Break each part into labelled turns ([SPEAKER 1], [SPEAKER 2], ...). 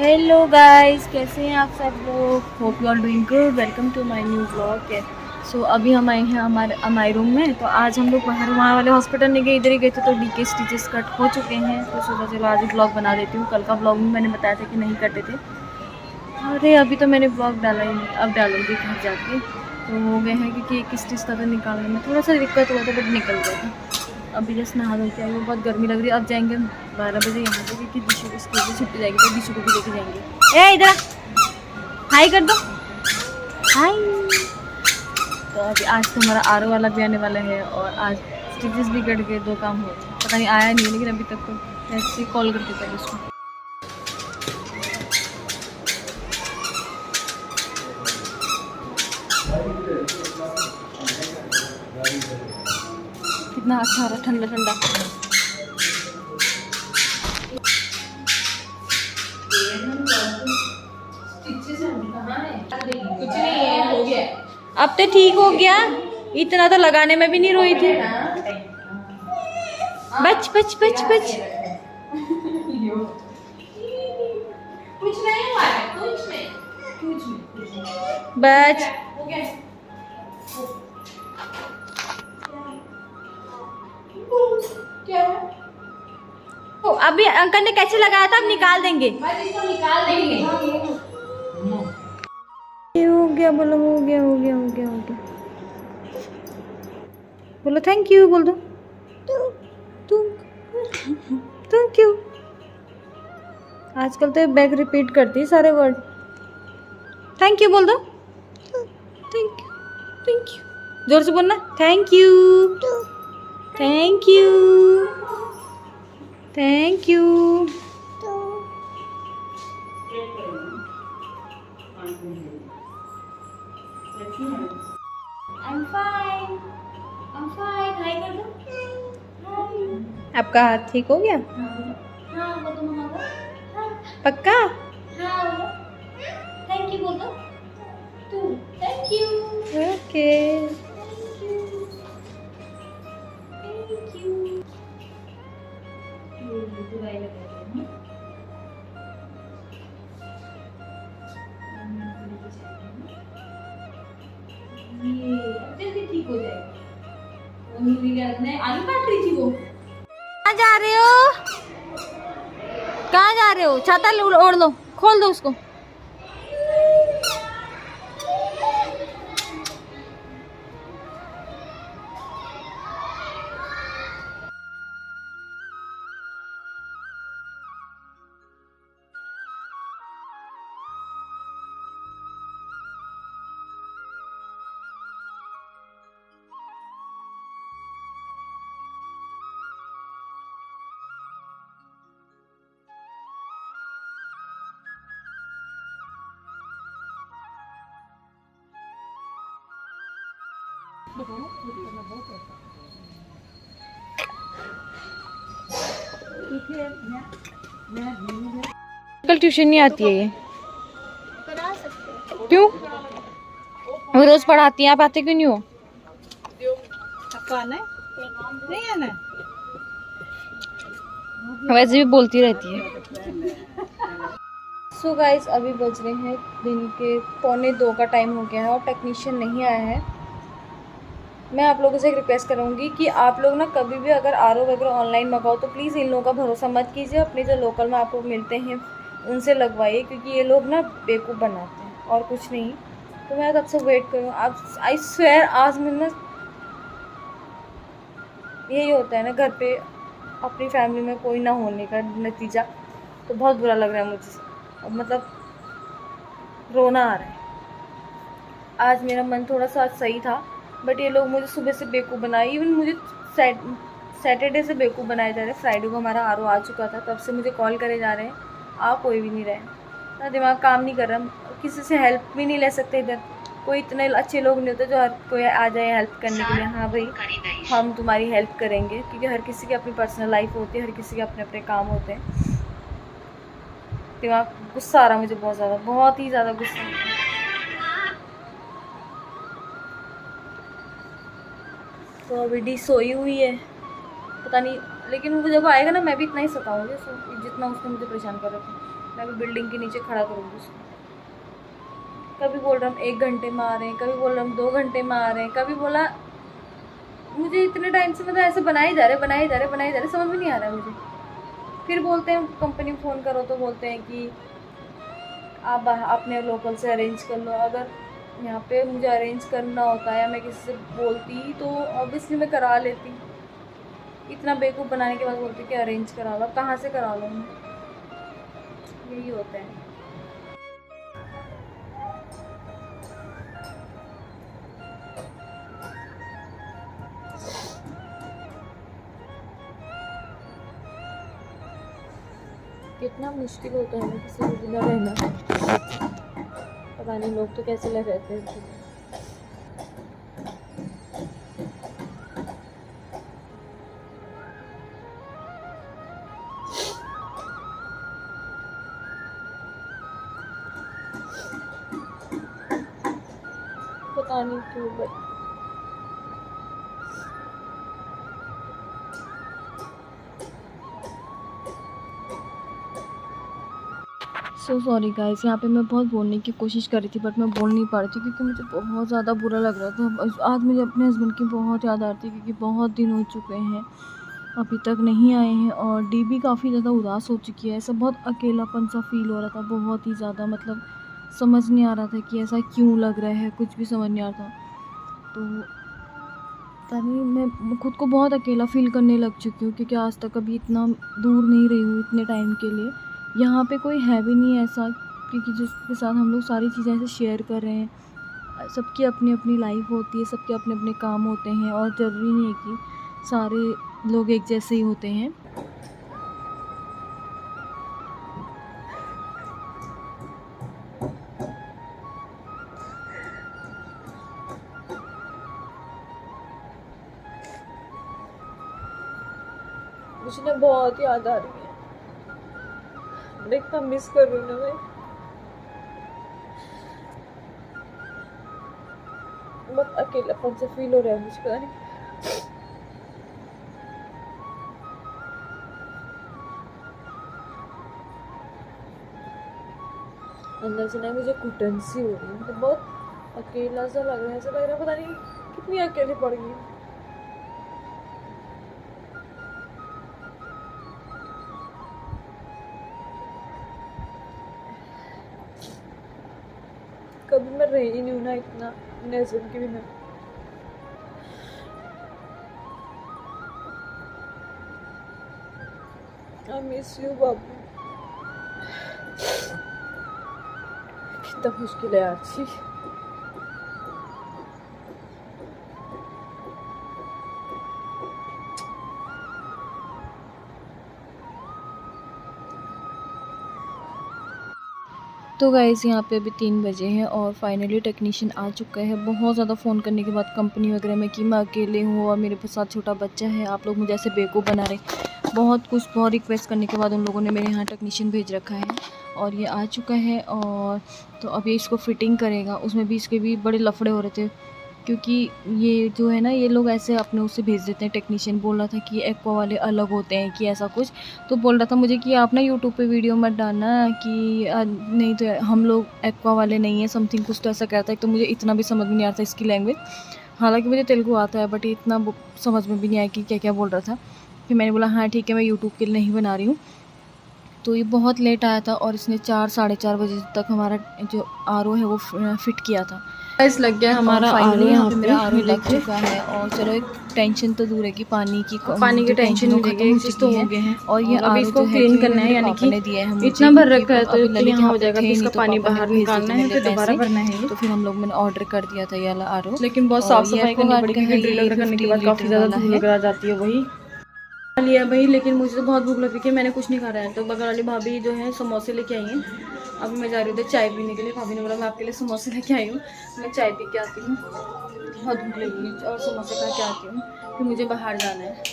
[SPEAKER 1] Hello guys, कैसे हैं आप सब लोग। Hope you are doing good. Welcome to my new blog. So अभी हम आए हैं हमारे रूम में। तो आज हम लोग बाहर वहाँ वाले हॉस्पिटल नहीं गए, इधर ही गए थे। तो डीके स्टिचेस कट हो चुके हैं, तो सोचा चलो आज ही ब्लॉग बना देती हूँ। कल का ब्लॉग में मैंने बताया था कि नहीं कटे थे। अरे अभी तो मैंने ब्लॉग डाला ही नहीं, अब डालूंगी घर जाके। तो हो गए हैं क्योंकि एक स्टिच था तो निकालने में थोड़ा सा दिक्कत हुआ था, बट निकल गया था। अभी जस्ट नहा धो के आई हूँ, बहुत गर्मी लग रही है। अब जाएंगे 12 बजे यहाँ पे, क्योंकि दिशु की स्कूल से छुट्टी जाएगी, तो दिशु को भी लेके जाएंगे। ए इधर हाई कर दो, हाई। तो अभी आज तो हमारा आरओ वाला भी आने वाला है, और आज स्टिचेस भी कट गए, 2 काम हो गए। पता नहीं आया नहीं, लेकिन अभी तक तो ऐसे ही कॉल करके पहले उसको। कितना अच्छा आ रहा, ठंडा ठंडा।
[SPEAKER 2] कुछ नहीं है, हो गया।
[SPEAKER 1] अब तो ठीक हो गया, इतना तो लगाने में भी नहीं रोई थी। बच बच बच बच।
[SPEAKER 2] कुछ नहीं हुआ है, कुछ नहीं।
[SPEAKER 1] बच।
[SPEAKER 2] हो गया। क्या है?
[SPEAKER 1] ओ, अभी अंकल ने कैसे लगाया था, अब निकाल देंगे।
[SPEAKER 2] बस इसको निकाल देंगे।
[SPEAKER 1] ये हो गया, बोलो हो गया हो गया हो गया हो गया। बोलो थैंक यू, बोल दो। Thank you. आजकल तो बैग रिपीट करती है सारे वर्ड। थैंक यू बोल दो। Thank you, thank you. जोर से बोलना, thank you, thank you, thank you.
[SPEAKER 2] I'm fine. I'm fine. हाय कर दो। हाय।
[SPEAKER 1] आपका हाथ ठीक हो गया
[SPEAKER 2] हाँ बोल दो मम्मा को। हाँ
[SPEAKER 1] पक्का।
[SPEAKER 2] हाँ बोलो। थैंक यू बोल दो। तू thank you.
[SPEAKER 1] Okay.
[SPEAKER 2] Thank you. Thank you. ये दवाई लगा दो। ये अब जल्दी ठीक हो जाएगा। वो नीली लाइट ने आलू काट रही थी वो।
[SPEAKER 1] कहाँ जा रहे हो, कहाँ जा रहे हो। छाता ओढ़ लो, खोल दो उसको। कल ट्यूशन नहीं आती है ये,
[SPEAKER 2] करा सकते हैं।
[SPEAKER 1] क्यों। वो रोज पढ़ाती हैं, आप आते क्यों नहीं हो।
[SPEAKER 2] नहीं आना।
[SPEAKER 1] वैसे भी बोलती रहती है। सो गाइस, अभी बज रहे हैं दिन के 1:45 का टाइम हो गया है, और टेक्नीशियन नहीं आया है। मैं आप लोगों से एक रिक्वेस्ट करूँगी कि आप लोग ना कभी भी अगर आरओ वगैरह ऑनलाइन मंगाओ तो प्लीज़ इन लोगों का भरोसा मत कीजिए। अपने जो लोकल में आपको मिलते हैं उनसे लगवाइए, क्योंकि ये लोग ना बेवकूफ़ बनाते हैं और कुछ नहीं। तो मैं तब से वेट करूँ। आप आई स्वेयर, आज मैं ना, यही होता है ना घर पे अपनी फैमिली में कोई ना होने का नतीजा। तो बहुत बुरा लग रहा है मुझे, अब मतलब रोना आ रहा है। आज मेरा मन थोड़ा सा सही था, बट ये लोग मुझे सुबह से बेवकूफ़ बनाए। इवन मुझे सैटरडे से बेवकूफ़ बनाए जा रहे हैं। फ्राइडे को हमारा आरओ आ चुका था, तब से मुझे कॉल करे जा रहे हैं, आ कोई भी नहीं रहे। ना दिमाग काम नहीं कर रहा, किसी से हेल्प भी नहीं ले सकते। इधर कोई इतने अच्छे लोग नहीं होते जो हर कोई आ जाए हेल्प करने के लिए। हाँ भाई, हम तुम्हारी हेल्प करेंगे, क्योंकि हर किसी की अपनी पर्सनल लाइफ होती है, हर किसी के अपने अपने काम होते हैं। दिमाग गुस्सा आ रहा मुझे, बहुत ज़्यादा, बहुत ही ज़्यादा गुस्सा आ रहा है। तो अभी डी सोई हुई है, पता नहीं, लेकिन वो जब आएगा ना मैं भी इतना ही सताऊंगी जितना उसने मुझे परेशान कर रखा है। मैं अभी बिल्डिंग के नीचे खड़ा करूँगी उसको। कभी बोल रहा हम 1 घंटे में आ रहे हैं, कभी बोल रहा हम 2 घंटे में आ रहे हैं, कभी बोला मुझे इतने टाइम से मतलब ऐसे बनाए जा रहे समझ में नहीं आ रहा है मुझे। फिर बोलते हैं कंपनी में फ़ोन करो तो बोलते हैं कि आप अपने लोकल से अरेंज कर लो। अगर यहाँ पे मुझे अरेंज करना होता है या मैं किसी से बोलती तो ऑब्वियसली मैं करा लेती। इतना बेवकूफ़ बनाने के बाद बोलती कि अरेंज करा लो। अब कहाँ से करा लो मैं? यही होता है। कितना मुश्किल होता है ना किसी के बिना रहना। पता नहीं लोग तो कैसे लग रहते हैं। पता नहीं क्यों बट सो सॉरी गाइस, यहाँ पे मैं बहुत बोलने की कोशिश कर रही थी बट मैं बोल नहीं पा रही थी क्योंकि मुझे बहुत ज़्यादा बुरा लग रहा था। आज मुझे अपने हस्बैंड की बहुत याद आ रही थी क्योंकि बहुत दिन हो चुके हैं अभी तक नहीं आए हैं और डी भी काफ़ी ज़्यादा उदास हो चुकी है। ऐसा बहुत अकेलापन सा फील हो रहा था, बहुत ही ज़्यादा। मतलब समझ नहीं आ रहा था कि ऐसा क्यों लग रहा है, कुछ भी समझ नहीं आ रहा था। तो पता नहीं, मैं खुद को बहुत अकेला फ़ील करने लग चुकी हूँ क्योंकि आज तक कभी इतना दूर नहीं रही हूँ इतने टाइम के लिए। यहाँ पे कोई है भी नहीं ऐसा क्योंकि जिसके साथ हम लोग सारी चीज़ें ऐसे शेयर कर रहे हैं। सबकी अपनी अपनी लाइफ होती है, सबके अपने अपने काम होते हैं और ज़रूरी नहीं है कि सारे लोग एक जैसे ही होते हैं। मुझे ना बहुत याद आ रही है, इतना मिस कर रही हूँ ना मैं। बहुत अकेलापन से फील हो रहा है मुझे, पता नहीं। अंदर से ना मुझे घुटन सी हो रही है, मतलब बहुत अकेला सा लग रहा है। ऐसा लग रहा है पता नहीं कितनी अकेली पड़ गई हूँ। कभी मैं रही नहीं हूँ ना इतना अपने हस्बैंड के बिना। आई मिस यू बाबू। कितना मुश्किल है यार जी। तो गाइस यहाँ पे अभी 3 बजे हैं और फाइनली टेक्नीशियन आ चुका है। बहुत ज़्यादा फ़ोन करने के बाद कंपनी वगैरह में कि मैं अकेले हूँ और मेरे साथ छोटा बच्चा है, आप लोग मुझे ऐसे बेवकूफ़ बना रहे, बहुत रिक्वेस्ट करने के बाद उन लोगों ने मेरे यहाँ टेक्नीशियन भेज रखा है और ये आ चुका है। और तो अभी इसको फ़िटिंग करेगा। उसमें भी इसके भी बड़े लफड़े हो रहे थे क्योंकि ये जो है ना, ये लोग ऐसे अपने उससे भेज देते हैं। टेक्नीशियन बोल रहा था कि एक्वा वाले अलग होते हैं कि ऐसा कुछ, तो बोल रहा था मुझे कि आप ना यूट्यूब पे वीडियो मत डालना कि नहीं तो हम लोग एक्वा वाले नहीं हैं, समथिंग कुछ तो ऐसा कहता है। तो मुझे इतना भी समझ में नहीं आता इसकी लैंग्वेज, हालांकि मुझे तेलुगु आता है बट इतना समझ में भी नहीं आया कि क्या क्या बोल रहा था। फिर मैंने बोला हाँ ठीक है, मैं यूट्यूब के लिए नहीं बना रही हूँ। तो ये बहुत लेट आया था और इसने 4 साढ़े 4 बजे तक हमारा जो आरओ है वो फिट किया था।
[SPEAKER 2] गाइस लग गया हमारा आरओ। यहाँ पे
[SPEAKER 1] मेरा आरओ लग चुका है और चलो एक टेंशन तो दूर है कि पानी की
[SPEAKER 2] टेंशन
[SPEAKER 1] खत्म
[SPEAKER 2] खत्म
[SPEAKER 1] तो हो गए हैं। और ये
[SPEAKER 2] अभी
[SPEAKER 1] आरओ
[SPEAKER 2] इसको
[SPEAKER 1] जो है
[SPEAKER 2] क्लीन
[SPEAKER 1] कि
[SPEAKER 2] करना है,
[SPEAKER 1] मेरे
[SPEAKER 2] यानी
[SPEAKER 1] पापा ने
[SPEAKER 2] कि
[SPEAKER 1] दिया है मुझे,
[SPEAKER 2] इतना भर रखा है तो
[SPEAKER 1] अभी ललित
[SPEAKER 2] यहाँ हो
[SPEAKER 1] पे
[SPEAKER 2] जाएगा,
[SPEAKER 1] थे
[SPEAKER 2] फिर
[SPEAKER 1] नहीं
[SPEAKER 2] इसका
[SPEAKER 1] तो
[SPEAKER 2] पानी
[SPEAKER 1] पापा ने
[SPEAKER 2] बाहर
[SPEAKER 1] भेज
[SPEAKER 2] निकालना
[SPEAKER 1] दिए
[SPEAKER 2] है,
[SPEAKER 1] थे
[SPEAKER 2] फिर दोबारा
[SPEAKER 1] पैसे।
[SPEAKER 2] भरना है।
[SPEAKER 1] तो फिर हम लोग मैंने ऑर्डर कर दिया था ये वाला आरओ।
[SPEAKER 2] लेकिन बहुत साफ सफाई करनी पड़ेगी क्योंकि ड्रिल वगैरह करने के बाद काफ़ी ज़्यादा धूल वगैरह आ जाती है। वही लिया भाई, लेकिन मुझे तो बहुत भूख लगी कि मैंने कुछ नहीं खा रहा है। तो बगल वाली भाभी जो है समोसे लेके आई हैं। अभी मैं जा रही हूँ चाय पीने के लिए। भाभी ने बोला मैं आपके लिए समोसे लेके आई हूँ, मैं चाय पी के आती हूँ, बहुत भूख लगी है और समोसे खा के आती हूँ, फिर मुझे बाहर जाना है।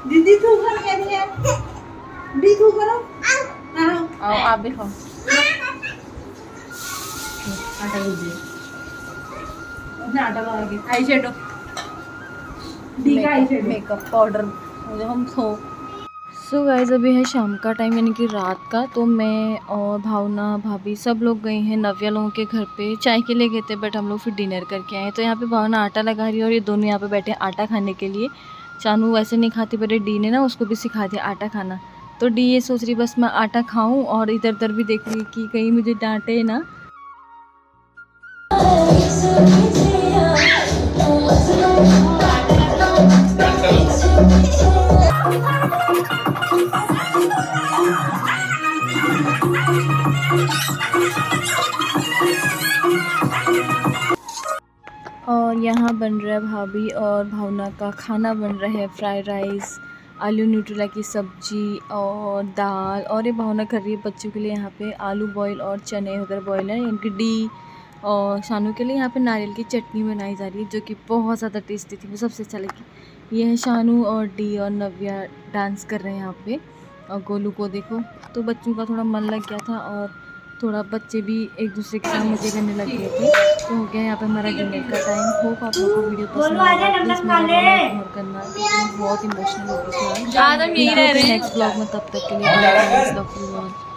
[SPEAKER 2] दीदी तू घर कह रही है, दी तू करो,
[SPEAKER 1] आओ आप भी खाओ।
[SPEAKER 2] आटा दीजिए, उसने आटा लगा के आई शेडो, दी का आई शेडो,
[SPEAKER 1] मेकअप पाउडर मुझे हम सो गाइस अभी है शाम का टाइम यानी कि रात का। तो मैं और भावना भाभी सब लोग गए हैं नव्या लोगों के घर पे। चाय के लिए गए थे बट हम लोग फिर डिनर करके आए। तो यहाँ पे भावना आटा लगा रही है और ये दोनों यहाँ पे बैठे हैं आटा खाने के लिए। चानू वैसे नहीं खाती पर डी ने ना उसको भी सिखा दिया आटा खाना। तो डी ये सोच रही बस मैं आटा खाऊँ और इधर उधर भी देख रही कि कहीं मुझे डांटे ना। और यहाँ बन रहा है भाभी और भावना का खाना बन रहा है फ्राइड राइस, आलू न्यूट्रेला की सब्जी और दाल। और ये भावना कर रही है बच्चों के लिए यहाँ पे आलू बॉईल और चने वगैरह बॉईल है इनकी डी। और शानू के लिए यहाँ पे नारियल की चटनी बनाई जा रही है जो कि बहुत ज़्यादा टेस्टी थी, वो सबसे अच्छा लगी। ये है शानू और डी और नव्या डांस कर रहे हैं यहाँ पे। और गोलू को देखो। तो बच्चों का थोड़ा मन लग गया था और थोड़ा बच्चे भी एक दूसरे के साथ मजे करने लग गए थे। तो हो गया यहाँ पे हमारा डिनर का टाइम। होप आप लोगों को वीडियो पसंद आएगा, प्लीज़ मेरा इग्नोर करना क्योंकि बहुत इमोशनल हो गई थी। नेक्स्ट ब्लॉग में, तब तक के लिए